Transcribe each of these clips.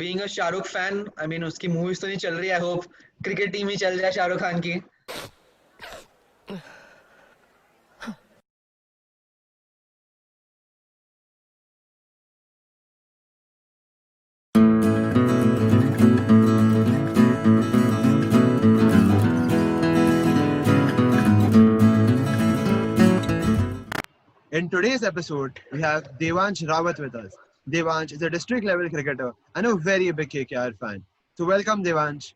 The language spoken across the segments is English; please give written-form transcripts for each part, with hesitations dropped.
Being a Shahrukh fan, I mean उसकी movies तो नहीं चल रही, आई होप क्रिकेट टीम ही चल जाए शाहरुख खान की. In today's episode, we have Devansh Rawat with us. Devansh is a district level cricketer and a very big KKR fan. So, welcome, Devansh.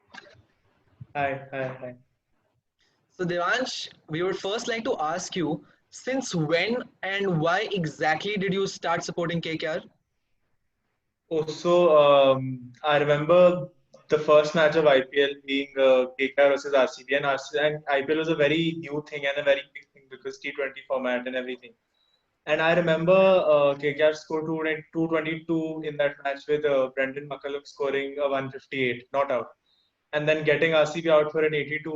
Hi. So Devansh, we would first like to ask you, since when and why exactly did you start supporting KKR? I remember the first match of IPL being KKR versus RCB, and IPL was a very new thing and a very big thing because T20 format and everything. And I remember KKR scored 222 in that match with Brendan McCullum scoring a 158, not out, and then getting RCB out for an 82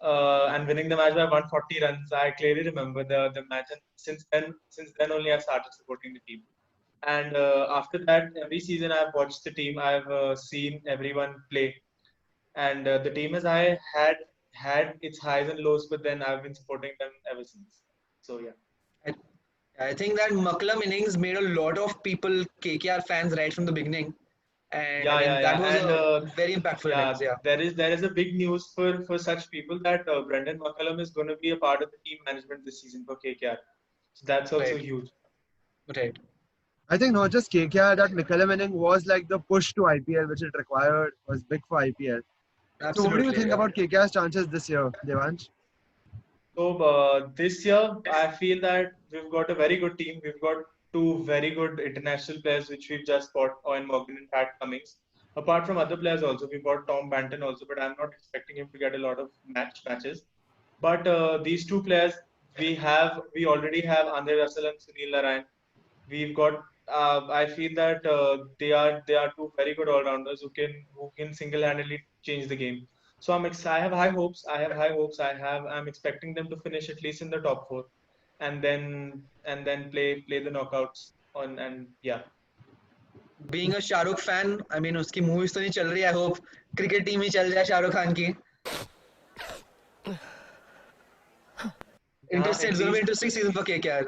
and winning the match by 140 runs. I clearly remember the match, and since then only I started supporting the team. And after that, every season I've watched the team. I've seen everyone play, and the team has I had its highs and lows, but then I've been supporting them ever since. So yeah. I, I think that McCullum innings made a lot of people KKR fans right from the beginning, and I mean that Yeah. was And a very impactful innings. Yeah, there is a big news for such people that Brendan McCullum is going to be a part of the team management this season for KKR. So that's also right, huge. right. I think not just KKR, that McCallum inning was like the push to IPL, which it required, was big for IPL. So, what do you Absolutely, think yeah. about KKR's chances this year, Devansh? So this year, I feel that we've got a very good team. We've got two very good international players, which we've just bought, Owen Morgan and Pat Cummings. Apart from other players also, we've got Tom Banton also, but I'm not expecting him to get a lot of matches. But these two players, we already have Andre Russell and Sunil Narayan. We've got. I feel that they are two very good all rounders who can single-handedly change the game. So I have high hopes. I'm expecting them to finish at least in the top four, and then play the knockouts on and yeah. Being a Shahrukh fan, I mean उसकी movies तो नहीं चल रही, I hope cricket team ही चल जाए शाहरुख खान की. Yeah, Interesting, at it's going to be least interesting season for KKR.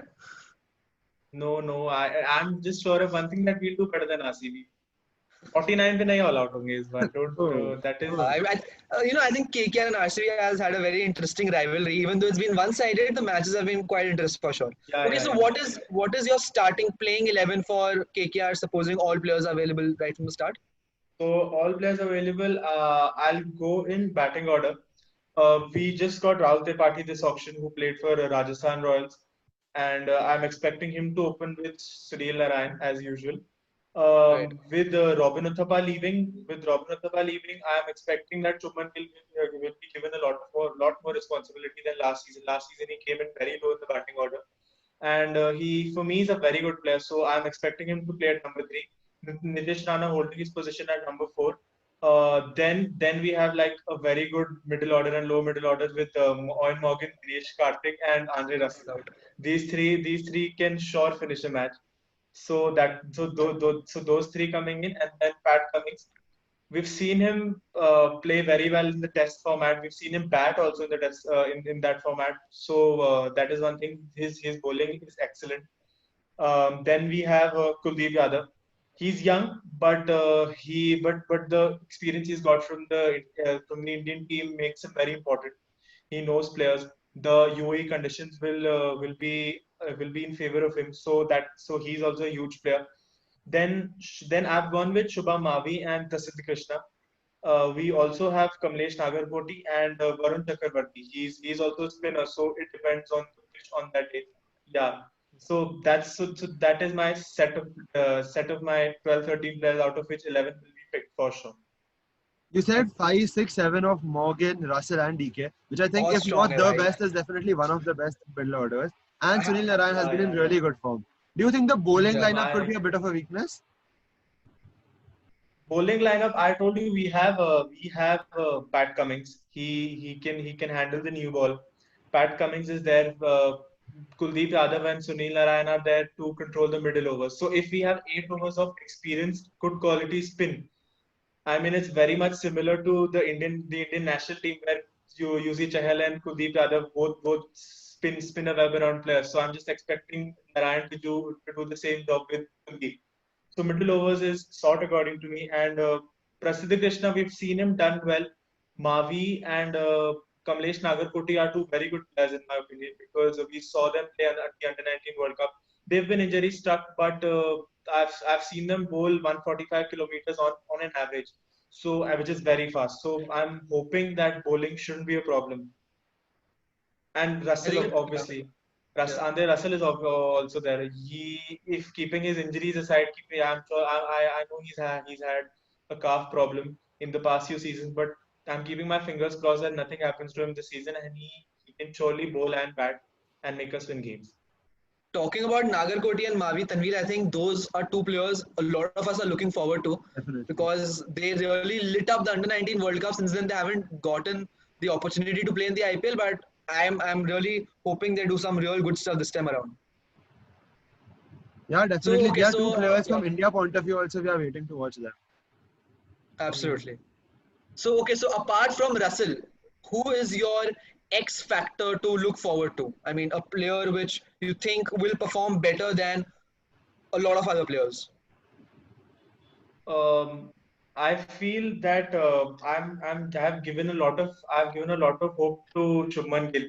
no. I'm just sure of one thing that we'll do better than RCB. 49 पे नहीं all out होंगे इस बार. Don't Oh, that is I think KKR and RCB has had a very interesting rivalry. Even though it's been one-sided, the matches have been quite interesting for sure. Okay, so yeah. what is your starting playing 11 for KKR? Supposing all players are available right from the start. So all players available. I'll go in batting order. We just got Rahul Tripathi this auction, who played for Rajasthan Royals, and I'm expecting him to open with Sunil Narayan as usual. Right. With Robin Uthappa leaving, I am expecting that Chuman will be given a lot more responsibility than last season. Last season he came in very low in the batting order, and he for me is a very good player. So I'm expecting him to play at number three. Nitish Rana holding his position at number four. Then we have like a very good middle order and low middle order with Owen Morgan, Dinesh Karthik, and Andre Russell. No doubt. These three can sure finish a match. So those three coming in, and then Pat Cummings. We've seen him play very well in the Test format. We've seen him bat also in the Test in that format. So that is one thing. His bowling is excellent. Then we have Kuldeep Yadav. He's young, but the experience he's got from the Indian team makes him very important. He knows players. The UAE conditions will be in favor of him. So he's also a huge player. Then I've gone with Shubham Mavi and Prasidh Krishna. We also have Kamlesh Nagarkoti and Varun Chakrabarti. He's also a spinner, so it depends on the pitch on that day. Yeah. So that is my set of my 12, 13 players, out of which 11 will be picked for sure. You said 5, 6, 7 of Morgan, Russell, and DK, which I think, All if strong, not the right? best, is definitely one of the best middle orders. And Sunil Narayan has Yeah, been in yeah, yeah. really good form. Do you think the bowling Yeah, lineup could be a bit of a weakness? bowling lineup. I told you we have Pat Cummings. He can handle the new ball. Pat Cummings is there. Kuldeep Yadav and Sunil Narayan are there to control the middle overs. So if we have 8 overs of experienced, good quality spin, I mean, it's very much similar to the Indian national team where Yuzi Chahal and Kuldeep Yadav both spin a web around players. So I'm just expecting Narayan to do the same job with Kuldeep. So middle overs is sort according to me. And Prasidh Krishna, we've seen him done well. Mavi and Kamlesh Nagarkoti are two very good players in my opinion because we saw them play at the Under-19 World Cup. They've been injury struck, but I've seen them bowl 145 kilometers on an average, so which is very fast. So I'm hoping that bowling shouldn't be a problem. And Russell, obviously, Andre Russell is also there. If keeping his injuries aside, I'm sure I know he's had a calf problem in the past few seasons, but I'm keeping my fingers crossed that nothing happens to him this season, and he can surely bowl and bat and make us win games. Talking about Nagarkoti and Mavi Tanvir, I think those are two players a lot of us are looking forward to. Definitely. Because they really lit up the Under-19 World Cup. Since then, they haven't gotten the opportunity to play in the IPL, but I'm really hoping they do some real good stuff this time around. Yeah, definitely. okay, There are two players yeah. from India point of view also. We are waiting to watch them. Absolutely. So apart from Russell, who is your X factor to look forward to? I mean, a player which you think will perform better than a lot of other players. I feel that I've given a lot of hope to Shubman Gill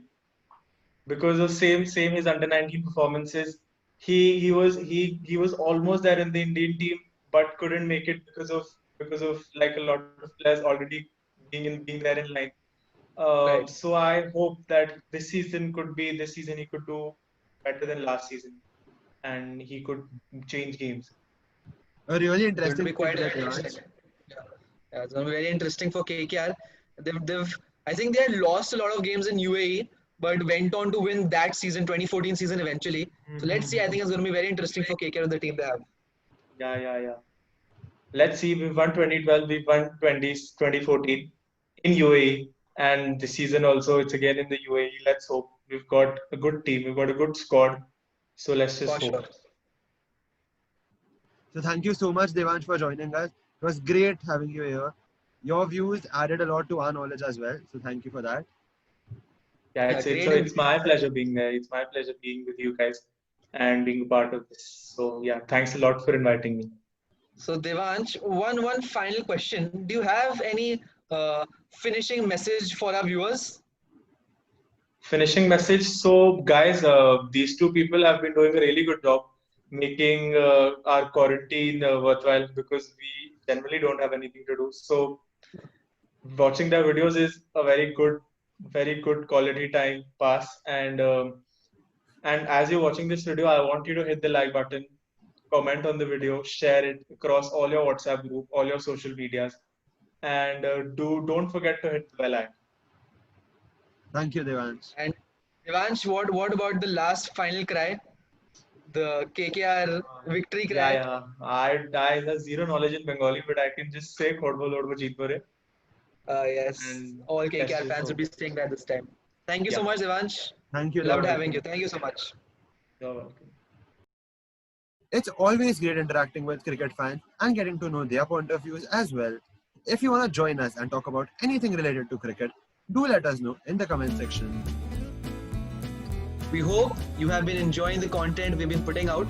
because of same his under-19 performances. He was almost there in the Indian team but couldn't make it because of like a lot of players already being there in line. Right. So I hope that this season he could do better than last season and he could change games. A really It will interesting be quite pick that interesting. Yeah, it's going to be very interesting for KKR. I think they had lost a lot of games in UAE, but went on to win that season, 2014 season eventually. So let's see. I think it's going to be very interesting for KKR and the team they have. Yeah. Let's see. We won 2012. We won 2014 in UAE, and this season also it's again in the UAE. Let's hope. We've got a good team. We've got a good squad. So let's just For hope. sure. So thank you so much, Devansh, for joining us. It was great having you here. Your views added a lot to our knowledge as well. So thank you for that. Yeah, great. it's my pleasure being there. It's my pleasure being with you guys and being a part of this. So yeah, thanks a lot for inviting me. So Devansh, one final question. Do you have any finishing message for our viewers? Finishing message. So guys, these two people have been doing a really good job making our quarantine worthwhile because we generally don't have anything to do. So watching their videos is a very good quality time pass. And as you're watching this video, I want you to hit the like button, comment on the video, share it across all your WhatsApp group, all your social medias, and don't forget to hit the bell icon. Thank you, Devansh. And Devansh, what about the last final cry? The KKR victory cry? Yeah. I have zero knowledge in Bengali, but I can just say Khodbo Lodbo Jeetbore. Yes, And all let's KKR just fans will be saying that this time. Thank you so Yeah. much, Devansh. Thank you. Loved Devansh. having you. Thank you so much. You're welcome. It's always great interacting with cricket fans and getting to know their point of views as well. If you want to join us and talk about anything related to cricket, do let us know in the comment section. We hope you have been enjoying the content we've been putting out.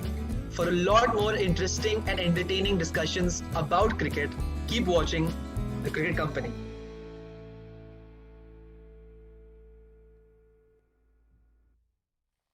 For a lot more interesting and entertaining discussions about cricket, keep watching The Cricket Company.